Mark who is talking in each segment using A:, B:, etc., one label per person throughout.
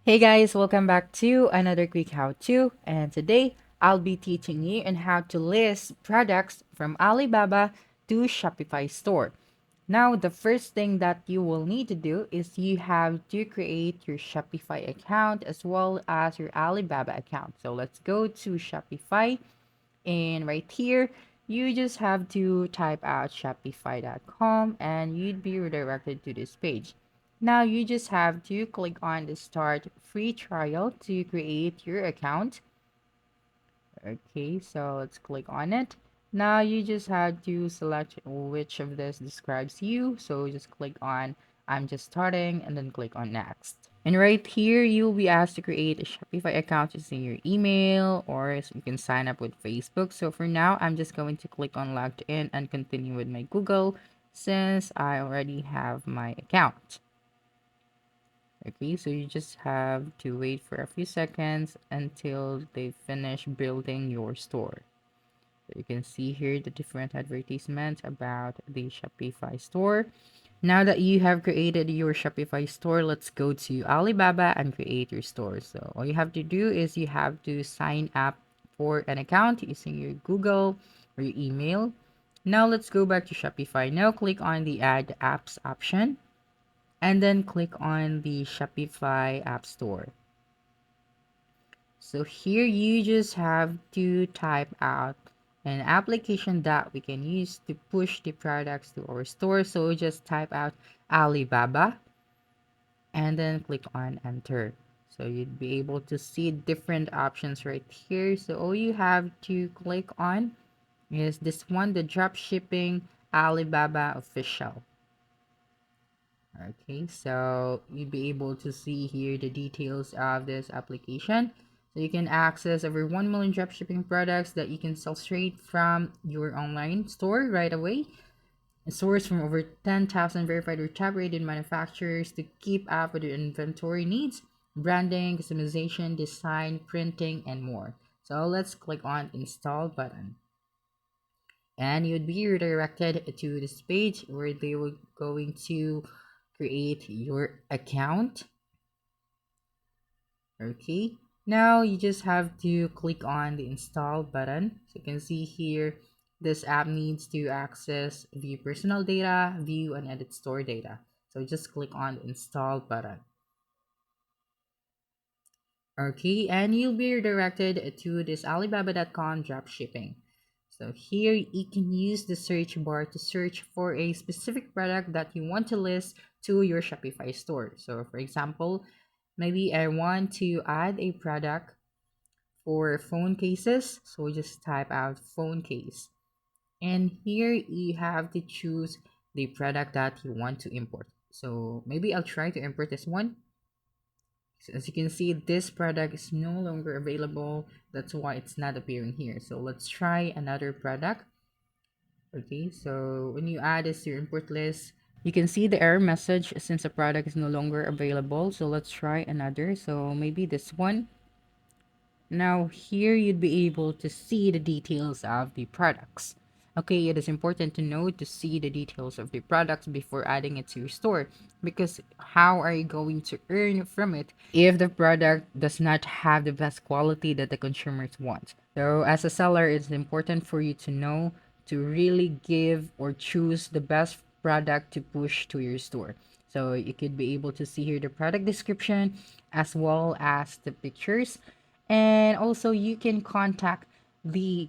A: Hey guys, welcome back to another quick how-to, and today I'll be teaching you on how to list products from Alibaba to Shopify store. Now, the first thing that you will need to do is you have to create your Shopify account as well as your Alibaba account. So let's go to Shopify, and right here you just have to type out shopify.com and you'd be redirected to this page. Now you just have to click on the start free trial to create your account. Okay, so let's click on it. Now you just have to select which of this describes you. So just click on I'm just starting and then click on next. And right here, you'll be asked to create a Shopify account using your email, or you can sign up with Facebook. So for now, I'm just going to click on logged in and continue with my Google since I already have my account. Okay, so you just have to wait for a few seconds until they finish building your store. So you can see here the different advertisements about the Shopify store. Now that you have created your Shopify store, let's go to Alibaba and create your store. So all you have to do is you have to sign up for an account using your Google or your email. Now let's go back to Shopify. Now click on the add apps option and then click on the Shopify app store. So here you just have to type out an application that we can use to push the products to our store. So just type out Alibaba and then click on enter. So you'd be able to see different options right here. So all you have to click on is this one, the drop shipping Alibaba official. Okay, so you'll be able to see here the details of this application. So you can access over 1 million dropshipping products that you can sell straight from your online store right away. And source from over 10,000 verified or top rated manufacturers to keep up with your inventory needs, branding, customization, design, printing, and more. So let's click on install button. And you'd be redirected to this page where they will going to create your account. Okay, now you just have to click on the install button. So you can see here this app needs to access view personal data, view and edit store data. So just click on the install button. Okay, and you'll be redirected to this Alibaba.com dropshipping. So here you can use the search bar to search for a specific product that you want to list to your Shopify store. So for example, maybe I want to add a product for phone cases. So just type out phone case. And here you have to choose the product that you want to import. So maybe I'll try to import this one. So as you can see, this product is no longer available. That's why it's not appearing here. So let's try another product. Okay, so when you add this to your import list, you can see the error message since the product is no longer available. So let's try another. So maybe this one. Now here you'd be able to see the details of the products. Okay, it is important to know to see the details of the products before adding it to your store because how are you going to earn from it if the product does not have the best quality that the consumers want? So as a seller, it's important for you to know to really give or choose the best product to push to your store. So you could be able to see here the product description as well as the pictures, and also you can contact the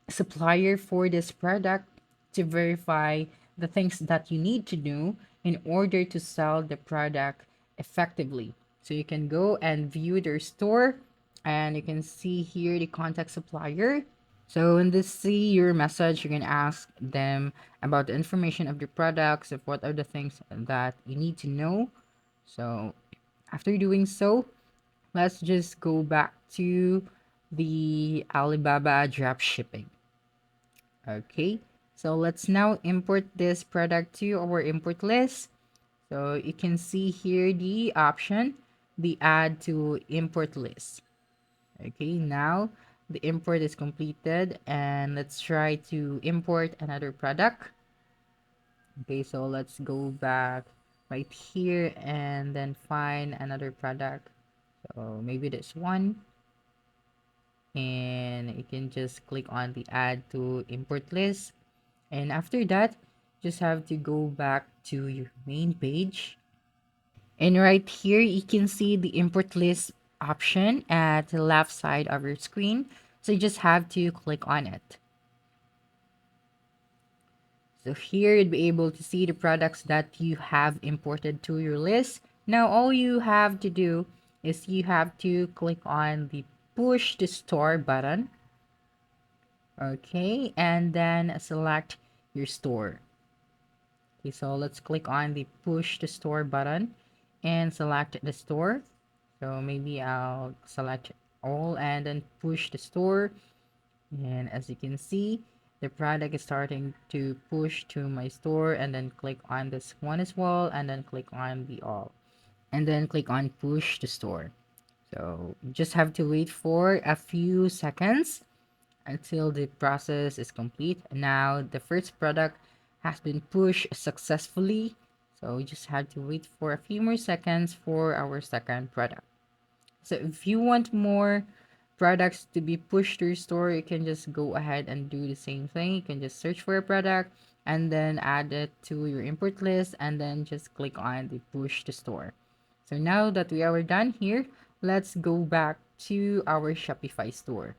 A: supplier for this product to verify the things that you need to do in order to sell the product effectively. So you can go and view their store and you can see here the contact supplier. So when they see your message, you can ask them about the information of the products, of what are the things that you need to know. So after doing so, let's just go back to the Alibaba drop shipping. Okay, so let's now import this product to our import list. So you can see here the option, the add to import list. Okay, now the import is completed and let's try to import another product. Okay, so let's go back right here and then find another product. So maybe this one, and you can just click on the add to import list. And after that, just have to go back to your main page. And right here, you can see the import list option at the left side of your screen. So you just have to click on it. So here you'd be able to see the products that you have imported to your list. Now all you have to do is you have to click on the push to store button. Okay, and then select your store. Okay, so let's click on the push to store button and select the store. So maybe I'll select all and then push the store. And as you can see, the product is starting to push to my store, and then click on this one as well, and then click on the all, and then click on push to store. So you just have to wait for a few seconds until the process is complete. Now the first product has been pushed successfully. So we just have to wait for a few more seconds for our second product. So if you want more products to be pushed to your store, you can just go ahead and do the same thing. You can just search for a product and then add it to your import list and then just click on the push to store. So now that we are done here, let's go back to our Shopify store.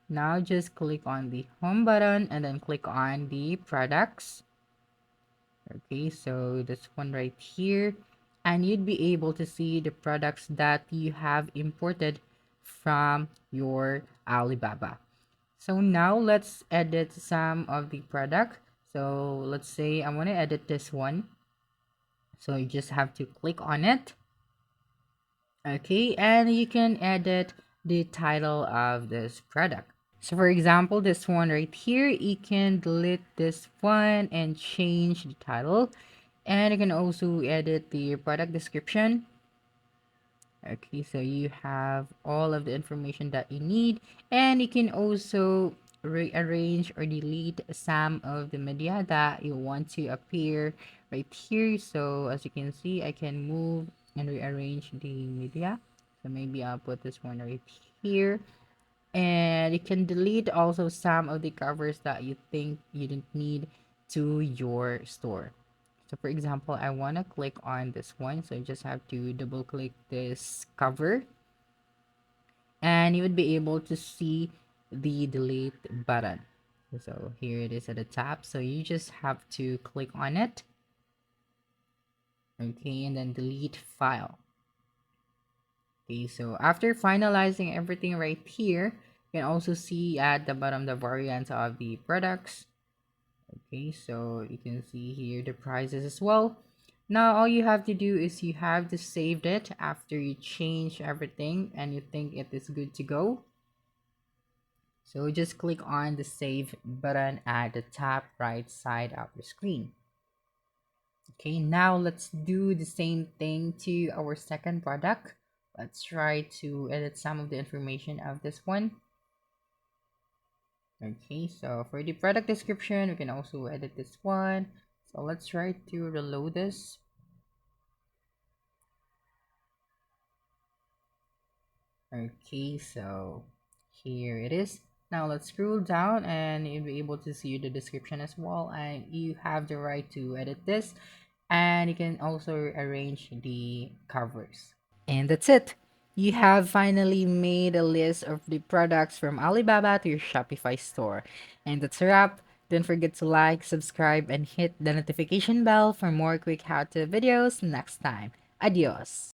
A: Now just click on the home button and then click on the products. Okay, so this one right here, and you'd be able to see the products that you have imported from your Alibaba. So now let's edit some of the product. So let's say I want to edit this one. So you just have to click on it. Okay, and you can edit the title of this product. So for example, this one right here, you can delete this one and change the title. And you can also edit the product description. Okay, so you have all of the information that you need. And you can also rearrange or delete some of the media that you want to appear right here. So as you can see, I can move and rearrange the media. So maybe I'll put this one right here, and you can delete also some of the covers that you think you didn't need to your store. So for example, I want to click on this one, so you just have to double click this cover and you would be able to see the delete button. So here it is at the top, so you just have to click on it. Okay, and then delete file. Okay, so after finalizing everything right here, you can also see at the bottom the variants of the products. Okay, so you can see here the prices as well. Now all you have to do is you have to save it after you change everything and you think it is good to go. So just click on the save button at the top right side of the screen. Okay, now let's do the same thing to our second product. Let's try to edit some of the information of this one. Okay, so for the product description, we can also edit this one. So let's try to reload this. Okay, so here it is. Now let's scroll down and you'll be able to see the description as well. And you have the right to edit this. And you can also arrange the covers. And that's it. You have finally made a list of the products from Alibaba to your Shopify store. And that's a wrap. Don't forget to like, subscribe, and hit the notification bell for more quick how-to videos next time. Adios.